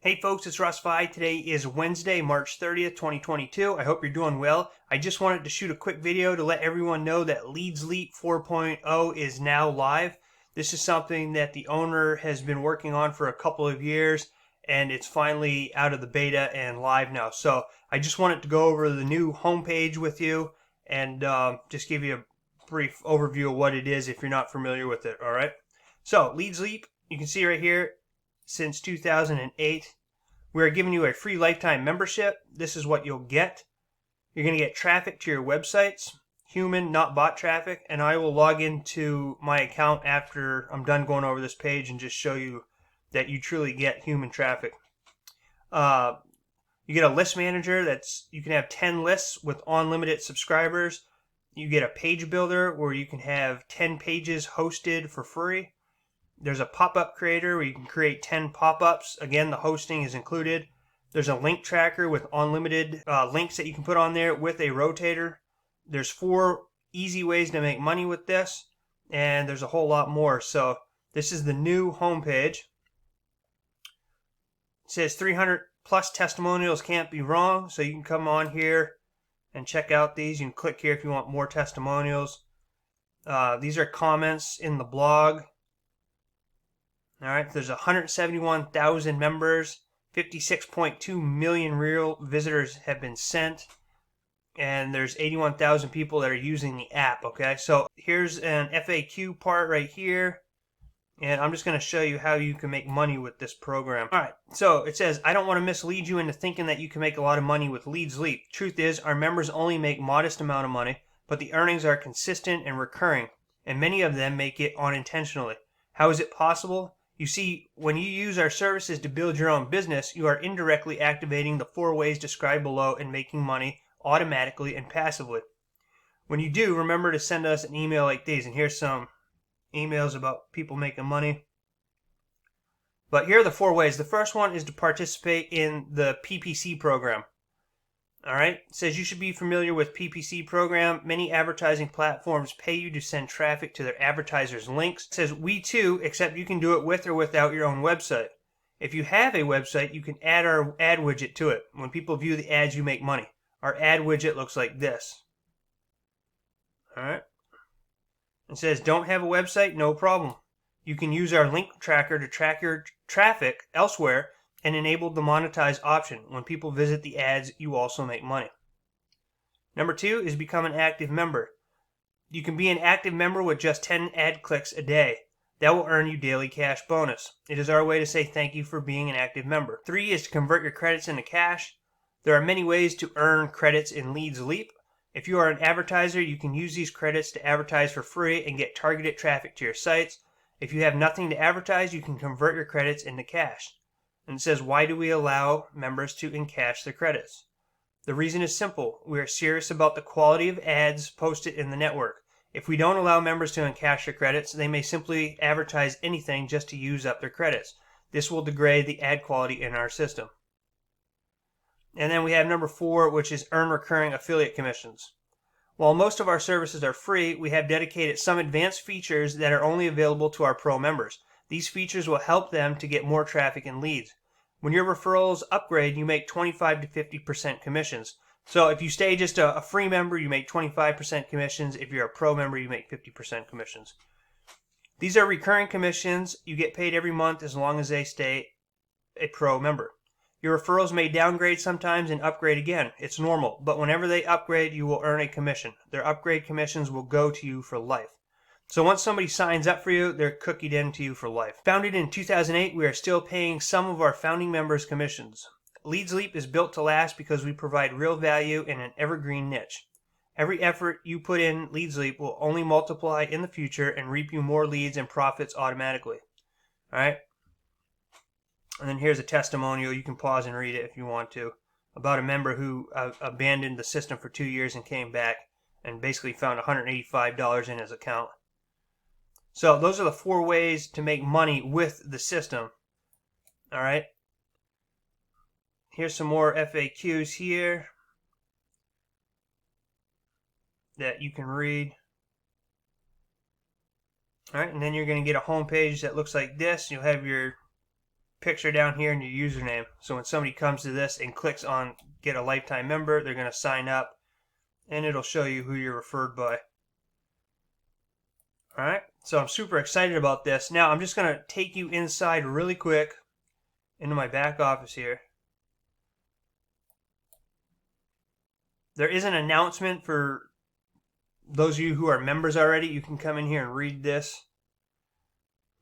Hey folks, it's Russ Vi. Today is Wednesday, March 30th, 2022. I hope you're doing well. I just wanted to shoot a quick video to let everyone know that LeadsLeap 4.0 is now live. This is something that the owner has been working on for a couple of years, and it's finally out of the beta and live now. So I just wanted to go over the new homepage with you and just give you a brief overview of what it is if you're not familiar with it, all right? So LeadsLeap, you can see right here, since 2008. We are giving you a free lifetime membership. This is what you'll get. You're going to get traffic to your websites, human, not bot traffic, and I will log into my account after I'm done going over this page and just show you that you truly get human traffic. You get a list manager you can have 10 lists with unlimited subscribers. You get a page builder where you can have 10 pages hosted for free. There's a pop-up creator where you can create 10 pop-ups. Again, the hosting is included. There's a link tracker with unlimited links that you can put on there with a rotator. There's 4 easy ways to make money with this, and there's a whole lot more. So this is the new homepage. It says 300 plus testimonials can't be wrong, so you can come on here and check out these. You can click here if you want more testimonials. These are comments in the blog. All right, there's 171,000 members, 56.2 million real visitors have been sent, and there's 81,000 people that are using the app, okay? So here's an FAQ part right here, and I'm just going to show you how you can make money with this program. All right, so it says, I don't want to mislead you into thinking that you can make a lot of money with LeadsLeap. Truth is, our members only make modest amount of money, but the earnings are consistent and recurring, and many of them make it unintentionally. How is it possible? You see, when you use our services to build your own business, you are indirectly activating the 4 ways described below and making money automatically and passively. When you do, remember to send us an email like these. And here's some emails about people making money. But here are the 4 ways. The first one is to participate in the PPC program. All right, it says you should be familiar with PPC program. Many advertising platforms pay you to send traffic to their advertisers' links. It says we too, except you can do it with or without your own website. If you have a website, you can add our ad widget to it. When people view the ads, you make money. Our ad widget looks like this. All right. It says don't have a website? No problem. You can use our link tracker to track your traffic elsewhere and enable the monetize option. When people visit the ads, you also make money. Number 2 is become an active member. You can be an active member with just 10 ad clicks a day. That will earn you daily cash bonus. It is our way to say thank you for being an active member. 3 is to convert your credits into cash. There are many ways to earn credits in LeadsLeap. If you are an advertiser, you can use these credits to advertise for free and get targeted traffic to your sites. If you have nothing to advertise, you can convert your credits into cash. And it says, why do we allow members to encash their credits? The reason is simple. We are serious about the quality of ads posted in the network. If we don't allow members to encash their credits, they may simply advertise anything just to use up their credits. This will degrade the ad quality in our system. And then we have number 4, which is earn recurring affiliate commissions. While most of our services are free, we have dedicated some advanced features that are only available to our pro members. These features will help them to get more traffic and leads. When your referrals upgrade, you make 25 to 50% commissions. So if you stay just a free member, you make 25% commissions. If you're a pro member, you make 50% commissions. These are recurring commissions. You get paid every month as long as they stay a pro member. Your referrals may downgrade sometimes and upgrade again. It's normal, but whenever they upgrade, you will earn a commission. Their upgrade commissions will go to you for life. So once somebody signs up for you, they're cookied into you for life. Founded in 2008, we are still paying some of our founding members commissions. LeadsLeap is built to last because we provide real value in an evergreen niche. Every effort you put in LeadsLeap will only multiply in the future and reap you more leads and profits automatically. All right? And then here's a testimonial. You can pause and read it if you want to, about a member who abandoned the system for 2 years and came back and basically found $185 in his account. So those are the 4 ways to make money with the system. All right. Here's some more FAQs here that you can read. All right, and then you're going to get a home page that looks like this. You'll have your picture down here and your username. So when somebody comes to this and clicks on get a lifetime member, they're going to sign up and it'll show you who you're referred by. Alright, so I'm super excited about this. Now I'm just going to take you inside really quick into my back office here. There is an announcement for those of you who are members already. You can come in here and read this.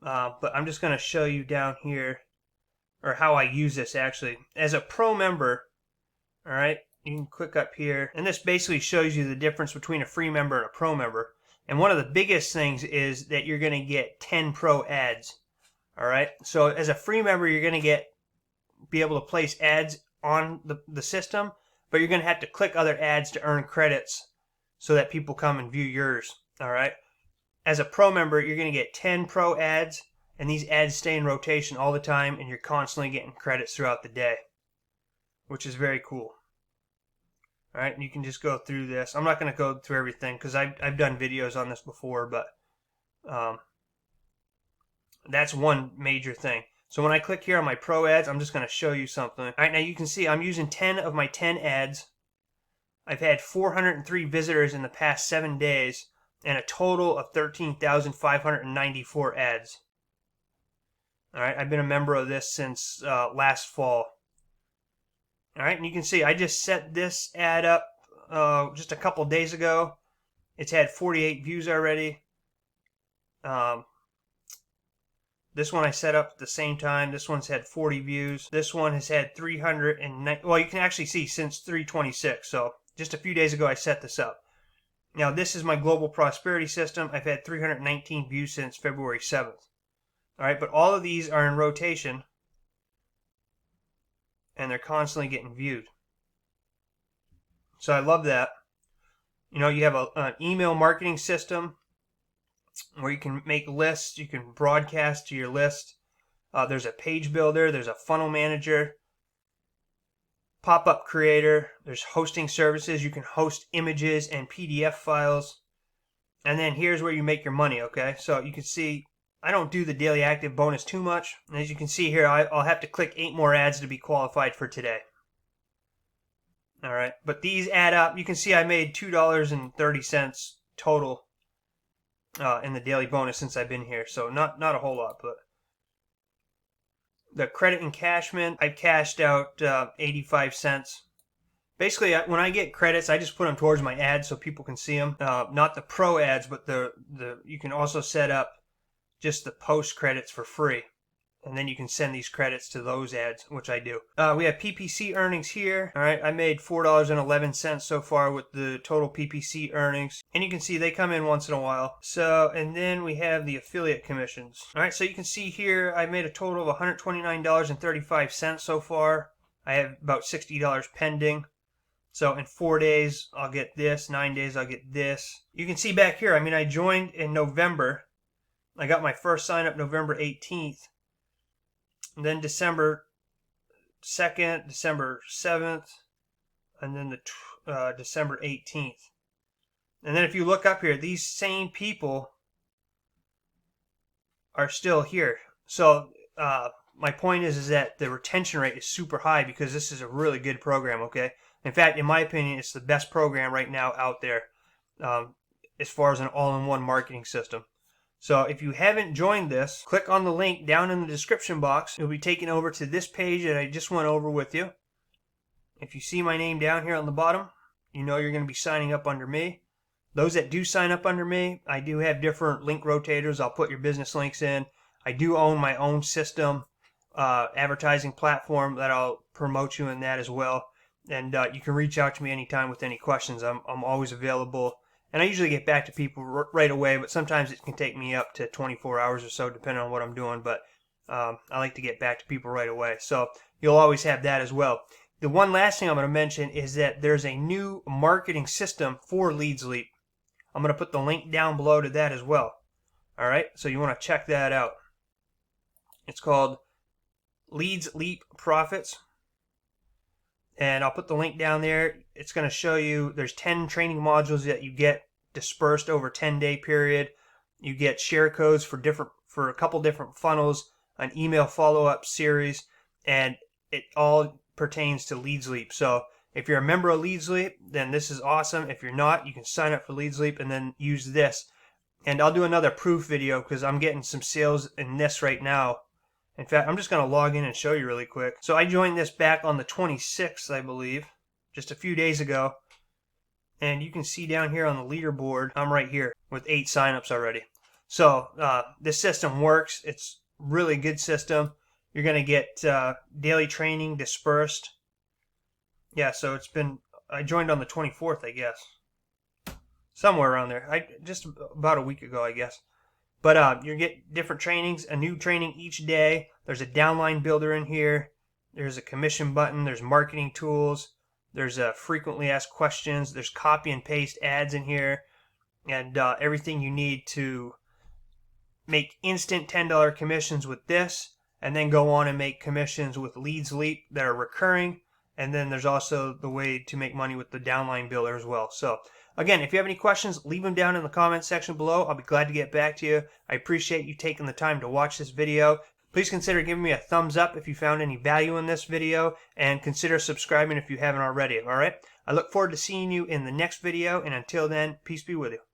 But I'm just going to show you down here, or how I use this actually. As a pro member, alright, you can click up here, and this basically shows you the difference between a free member and a pro member. And one of the biggest things is that you're going to get 10 pro ads. Alright, so as a free member, you're going to be able to place ads on the system, but you're going to have to click other ads to earn credits so that people come and view yours. Alright, as a pro member, you're going to get 10 pro ads, and these ads stay in rotation all the time, and you're constantly getting credits throughout the day, which is very cool. Alright, and you can just go through this. I'm not going to go through everything because I've done videos on this before, but that's one major thing. So when I click here on my pro ads, I'm just going to show you something. Alright, now you can see I'm using 10 of my 10 ads. I've had 403 visitors in the past 7 days, and a total of 13,594 ads. Alright, I've been a member of this since last fall. Alright, and you can see I just set this ad up just a couple days ago. It's had 48 views already. This one I set up at the same time. This one's had 40 views. This one has had 309. Well, you can actually see since 326. So just a few days ago I set this up. Now this is my global prosperity system. I've had 319 views since February 7th. Alright, but all of these are in rotation, and they're constantly getting viewed. So I love that. You know, you have an email marketing system where you can make lists, you can broadcast to your list. There's a page builder, there's a funnel manager, pop-up creator, there's hosting services, you can host images and PDF files. And then here's where you make your money, okay? So you can see I don't do the daily active bonus too much. And as you can see here, I'll have to click 8 more ads to be qualified for today. Alright, but these add up. You can see I made $2.30 total in the daily bonus since I've been here. So not a whole lot, but the credit encashment, I've cashed out 85 cents. Basically, when I get credits, I just put them towards my ads so people can see them. Not the pro ads, but you can also set up just the post credits for free. And then you can send these credits to those ads, which I do. We have PPC earnings here. All right, I made $4.11 so far with the total PPC earnings. And you can see they come in once in a while. So, and then we have the affiliate commissions. All right, so you can see here I made a total of $129.35 so far. I have about $60 pending. So in 4 days, I'll get this. 9 days, I'll get this. You can see back here, I mean, I joined in November. I got my first sign up November 18th. And then December 2nd, December 7th, and then the December 18th. And then if you look up here, these same people are still here. So my point is that the retention rate is super high because this is a really good program, okay? In fact, in my opinion, it's the best program right now out there as far as an all-in-one marketing system. So if you haven't joined this, click on the link down in the description box. You'll be taken over to this page that I just went over with you. If you see my name down here on the bottom, you know you're going to be signing up under me. Those that do sign up under me, I do have different link rotators. I'll put your business links in. I do own my own system, advertising platform that I'll promote you in that as well. And you can reach out to me anytime with any questions. I'm always available. And I usually get back to people right away, but sometimes it can take me up to 24 hours or so, depending on what I'm doing. But I like to get back to people right away. So you'll always have that as well. The one last thing I'm going to mention is that there's a new marketing system for LeadsLeap. I'm going to put the link down below to that as well. All right, so you want to check that out. It's called LeadsLeap Profits. And I'll put the link down there. It's going to show you there's 10 training modules that you get dispersed over a 10-day period. You get share codes for a couple different funnels. an email follow-up series, and it all pertains to LeadsLeap. So if you're a member of LeadsLeap, then this is awesome. If you're not, you can sign up for LeadsLeap and then use this. And I'll do another proof video because I'm getting some sales in this right now. In fact, I'm just going to log in and show you really quick. So I joined this back on the 26th, I believe, just a few days ago. And you can see down here on the leaderboard, I'm right here with 8 signups already. So this system works. It's a really good system. You're going to get daily training dispersed. Yeah, so I joined on the 24th, I guess. Somewhere around there. Just about a week ago, I guess. But you get different trainings, a new training each day. There's a downline builder in here. There's a commission button. There's marketing tools. There's frequently asked questions. There's copy and paste ads in here. And everything you need to make instant $10 commissions with this. And then go on and make commissions with LeadsLeap that are recurring. And then there's also the way to make money with the downline builder as well. So again, if you have any questions, leave them down in the comment section below. I'll be glad to get back to you. I appreciate you taking the time to watch this video. Please consider giving me a thumbs up if you found any value in this video, and consider subscribing if you haven't already, all right? I look forward to seeing you in the next video, and until then, peace be with you.